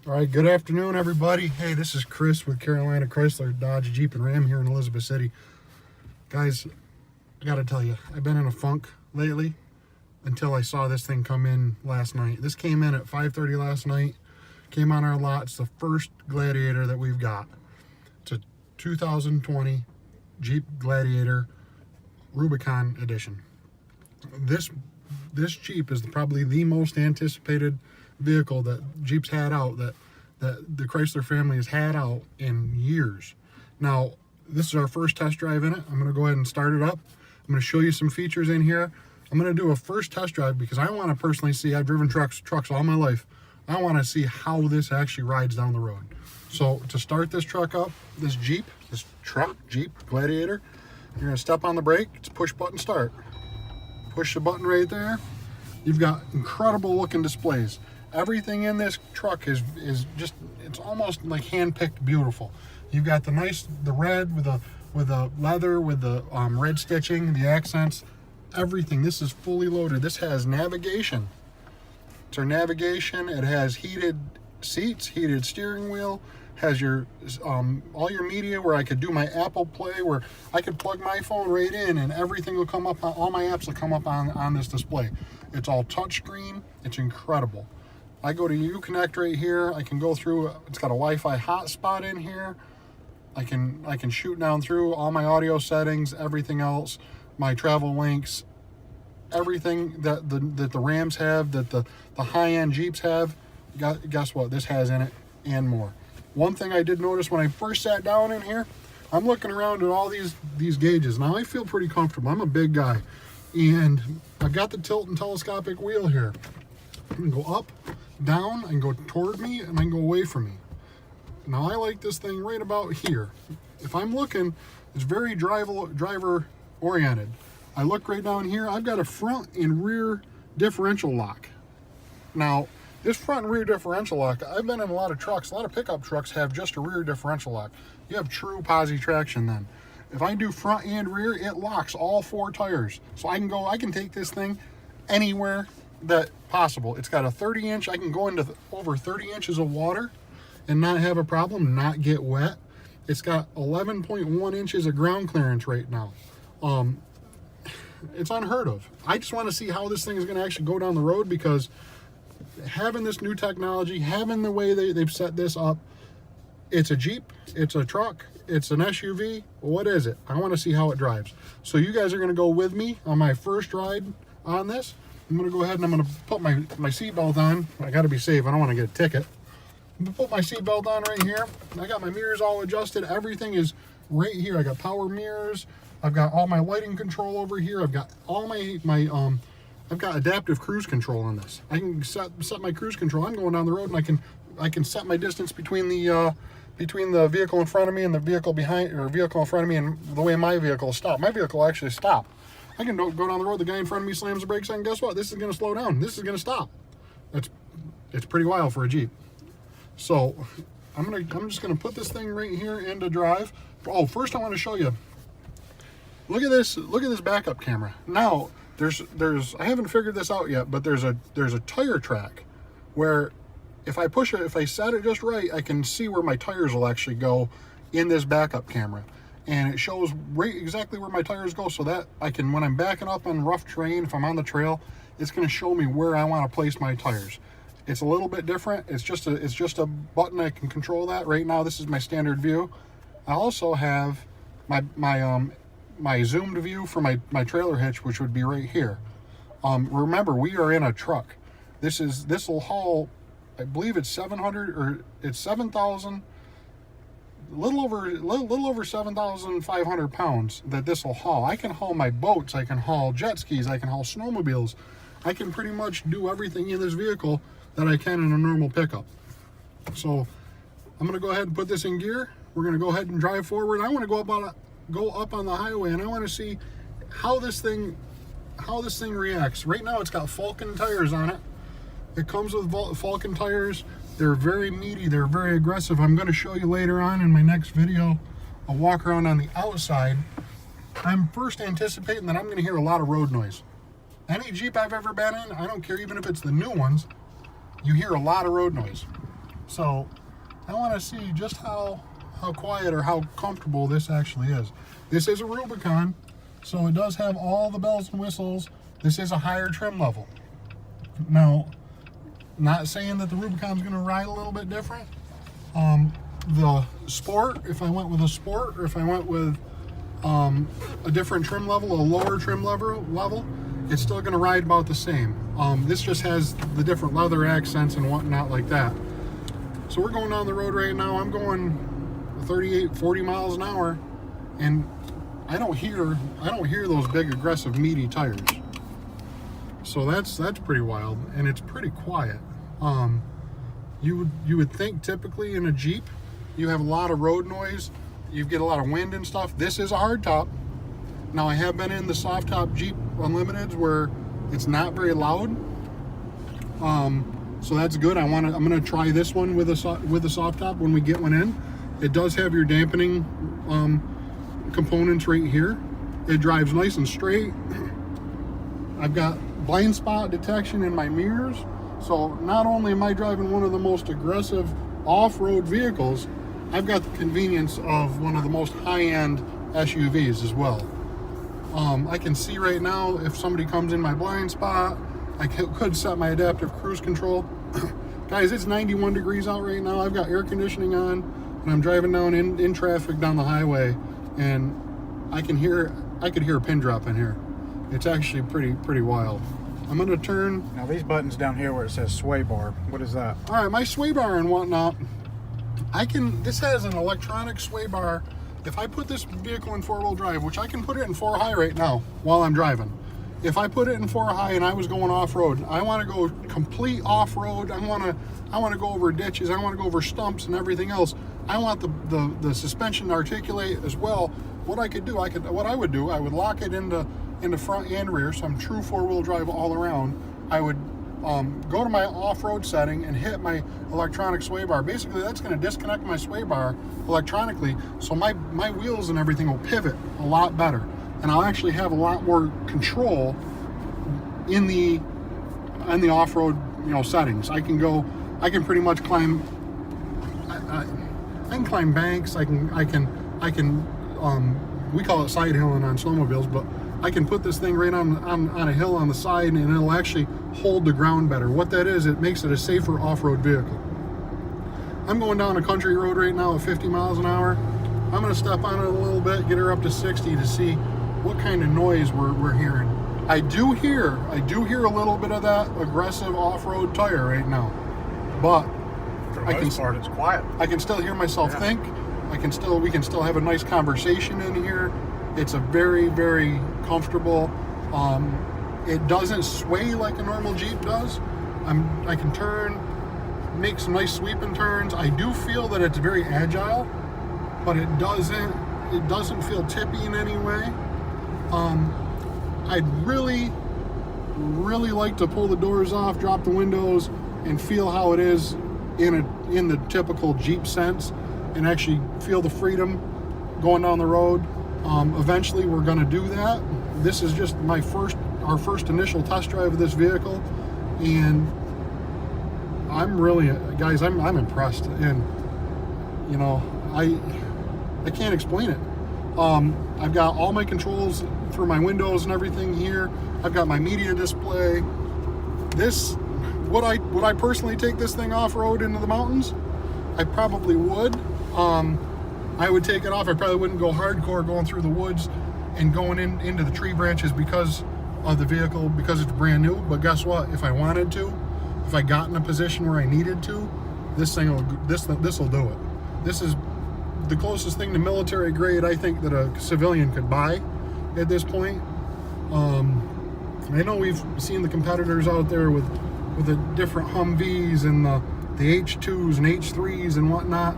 All right, good afternoon, everybody. Hey, this is Chris with Carolina Chrysler Dodge Jeep and Ram here in Elizabeth City. Guys, I gotta tell you, I've been in a funk lately until I saw this thing come in last night. This came in at 5:30 last night, came on our lot. It's the first Gladiator that we've got. It's a 2020 Jeep Gladiator Rubicon edition. This Jeep is probably the most anticipated vehicle that Jeep's had out, that the Chrysler family has had out in years. Now, this is our first test drive in it. I'm going to go ahead and start it up. I'm going to show you some features in here. I'm going to do a first test drive because I want to personally see, I've driven trucks all my life. I want to see how this actually rides down the road. So to start this truck up, this Jeep Gladiator, you're going to step on the brake. It's push button start. Push the button right there. You've got incredible looking displays. Everything in this truck is just, it's almost like hand-picked beautiful. You've got the red with the leather, with the red stitching, the accents, everything. This is fully loaded. This has navigation. It's our navigation. It has heated seats, heated steering wheel, has your all your media, where I could do my Apple Play, where I could plug my phone right in and everything will come up, all my apps will come up on this display. It's all touchscreen. It's incredible. I go to Uconnect right here. I can go through, it's got a Wi-Fi hotspot in here. I can shoot down through all my audio settings, everything else, my travel links, everything that the Rams have, that the high-end Jeeps have. Guess what? This has in it and more. One thing I did notice when I first sat down in here, I'm looking around at all these gauges. Now I feel pretty comfortable. I'm a big guy, and I've got the tilt and telescopic wheel here. I can go up, down, I can go toward me, and I can go away from me. Now I like this thing right about here. If I'm looking, it's very driver oriented. I look right down here, I've got a front and rear differential lock. Now, this front and rear differential lock, I've been in a lot of trucks, a lot of pickup trucks have just a rear differential lock. You have true posi traction then. If I do front and rear, it locks all four tires. So I can take this thing anywhere that possible. It's got a 30-inch, I can go into over 30 inches of water and not have a problem, not get wet. It's got 11.1 inches of ground clearance right now. It's unheard of. I just want to see how this thing is going to actually go down the road, because having this new technology, having the way they've set this up, it's a Jeep, it's a truck, it's an SUV. What is it? I want to see how it drives. So you guys are going to go with me on my first ride on this. I'm going to go ahead and I'm going to put my seatbelt on. I got to be safe. I don't want to get a ticket. I'm going to put my seatbelt on right here. I got my mirrors all adjusted. Everything is right here. I got power mirrors. I've got all my lighting control over here. I've got all I've got adaptive cruise control on this. I can set my cruise control. I'm going down the road and I can set my distance between the vehicle in front of me and the vehicle behind, or vehicle in front of me, and the way my vehicle will stop. My vehicle will actually stop. I can go down the road, the guy in front of me slams the brakes on, and guess what? This is going to slow down. This is going to stop. It's pretty wild for a Jeep. So I'm just going to put this thing right here into drive. Oh, first I want to show you. Look at this backup camera. Now, I haven't figured this out yet, but there's a tire track where if I push it, if I set it just right, I can see where my tires will actually go in this backup camera. And it shows right exactly where my tires go, so that I can, when I'm backing up on rough terrain, if I'm on the trail, it's going to show me where I want to place my tires. It's a little bit different. It's just a button. I can control that. Right now, this is my standard view. I also have my zoomed view for my trailer hitch, which would be right here. Remember, we are in a truck. This will haul, I believe it's 7,000. A little over 7,500 pounds that this will haul. I can haul my boats, I can haul jet skis, I can haul snowmobiles. I can pretty much do everything in this vehicle that I can in a normal pickup. So I'm going to go ahead and put this in gear. We're going to go ahead and drive forward. I want to go up on the highway, and I want to see how this thing reacts. Right now it's got Falcon tires on it. It comes with Falcon tires. They're very meaty, they're very aggressive. I'm going to show you later on in my next video a walk around on the outside. I'm first anticipating that I'm going to hear a lot of road noise. Any Jeep I've ever been in, I don't care, even if it's the new ones, you hear a lot of road noise. So I want to see just how quiet or how comfortable this actually is. This is a Rubicon, so it does have all the bells and whistles. This is a higher trim level. Now, not saying that the Rubicon's going to ride a little bit different. The Sport, if I went with a Sport, or if I went with a different trim level, a lower trim level, it's still going to ride about the same. This just has the different leather accents and whatnot like that. So we're going down the road right now. I'm going 38, 40 miles an hour, and I don't hear those big, aggressive, meaty tires. So that's pretty wild, and it's pretty quiet. You would think typically in a Jeep you have a lot of road noise, you get a lot of wind and stuff. This is a hardtop. Now, I have been in the soft top Jeep Unlimiteds where it's not very loud, so that's good. I'm gonna try this one with a soft top when we get one in. It does have your dampening components right here. It drives nice and straight. I've got blind spot detection in my mirrors, so not only am I driving one of the most aggressive off-road vehicles, I've got the convenience of one of the most high-end SUVs as well. I can see right now if somebody comes in my blind spot. I could set my adaptive cruise control. Guys, it's 91 degrees out right now. I've got air conditioning on, and I'm driving down in traffic down the highway, and I could hear a pin drop in here. It's actually pretty wild. I'm gonna turn. Now these buttons down here where it says sway bar, what is that? All right, my sway bar and whatnot, this has an electronic sway bar. If I put this vehicle in 4-wheel drive, which I can put it in 4 high right now while I'm driving. If I put it in 4 high and I was going off-road, I want to go complete off-road. I want to go over ditches. I want to go over stumps and everything else. I want the suspension to articulate as well. What I would lock it into front and rear, so I'm true 4-wheel drive all around. I would go to my off-road setting and hit my electronic sway bar. Basically, that's going to disconnect my sway bar electronically, so my wheels and everything will pivot a lot better, and I'll actually have a lot more control in the off-road settings. I can pretty much climb. I can climb banks. I can we call it side hilling on snowmobiles, but I can put this thing right on a hill on the side, and it'll actually hold the ground better. What that is, it makes it a safer off-road vehicle. I'm going down a country road right now at 50 miles an hour. I'm going to step on it a little bit, get her up to 60 to see what kind of noise we're hearing. I do hear a little bit of that aggressive off-road tire right now, but for the most part, it's quiet. I can still hear myself think. We can still have a nice conversation in here. It's a very, very comfortable. It doesn't sway like a normal Jeep does. I can turn, make some nice sweeping turns. I do feel that it's very agile, but it doesn't feel tippy in any way. I'd really like to pull the doors off, drop the windows, and feel how it is in the typical Jeep sense, and actually feel the freedom going down the road. Eventually we're going to do that. This is just our first initial test drive of this vehicle, and I'm really, guys, I'm impressed, and I can't explain it. I've got all my controls through my windows and everything here. I've got my media display. Would I personally take this thing off-road into the mountains? I probably would. I would take it off. I probably wouldn't go hardcore going through the woods and going into the tree branches because of the vehicle, because it's brand new. But guess what? If I wanted to, if I got in a position where I needed to, this will do it. This is the closest thing to military grade I think that a civilian could buy at this point. I know we've seen the competitors out there with the different Humvees and the H2s and H3s and whatnot.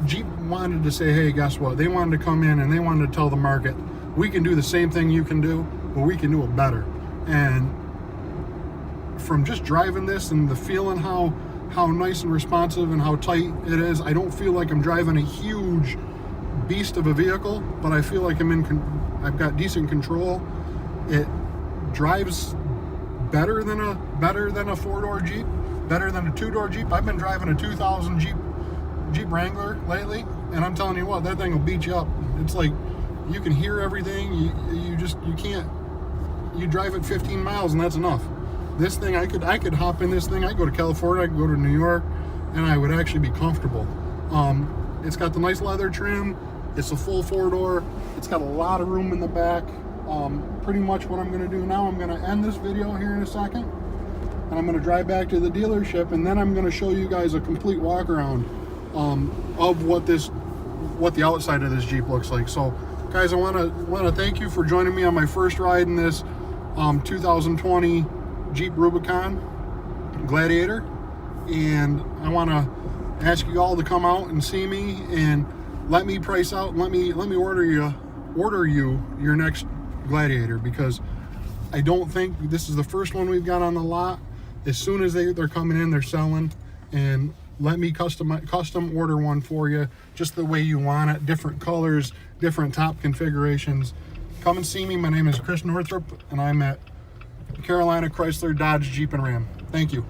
Jeep wanted to say, hey, guess what? They wanted to come in and they wanted to tell the market, we can do the same thing you can do, but we can do it better. And from just driving this and the feeling how nice and responsive and how tight it is, I don't feel like I'm driving a huge beast of a vehicle, but I feel like I've got decent control. It drives better than a 4-door Jeep. better than a two-door Jeep. I've been driving a 2000 Jeep Wrangler lately, and I'm telling you what, that thing will beat you up. It's like you can hear everything. You can't. You drive it 15 miles and that's enough. This thing, I could hop in this thing. I could go to California, I could go to New York, and I would actually be comfortable. It's got the nice leather trim. It's a full 4-door. It's got a lot of room in the back. Pretty much what I'm going to do now, I'm going to end this video here in a second, and I'm going to drive back to the dealership, and then I'm going to show you guys a complete walk around of what the outside of this Jeep looks like. So guys, I want to thank you for joining me on my first ride in this 2020 Jeep Rubicon Gladiator, and I want to ask you all to come out and see me and let me price out, let me order you your next Gladiator, because I don't think this is the first one we've got on the lot. As soon as they're coming in, they're selling, and let me custom order one for you just the way you want it, different colors, different top configurations. Come and see me. My name is Chris Northrup, and I'm at Carolina Chrysler Dodge Jeep and Ram. Thank you.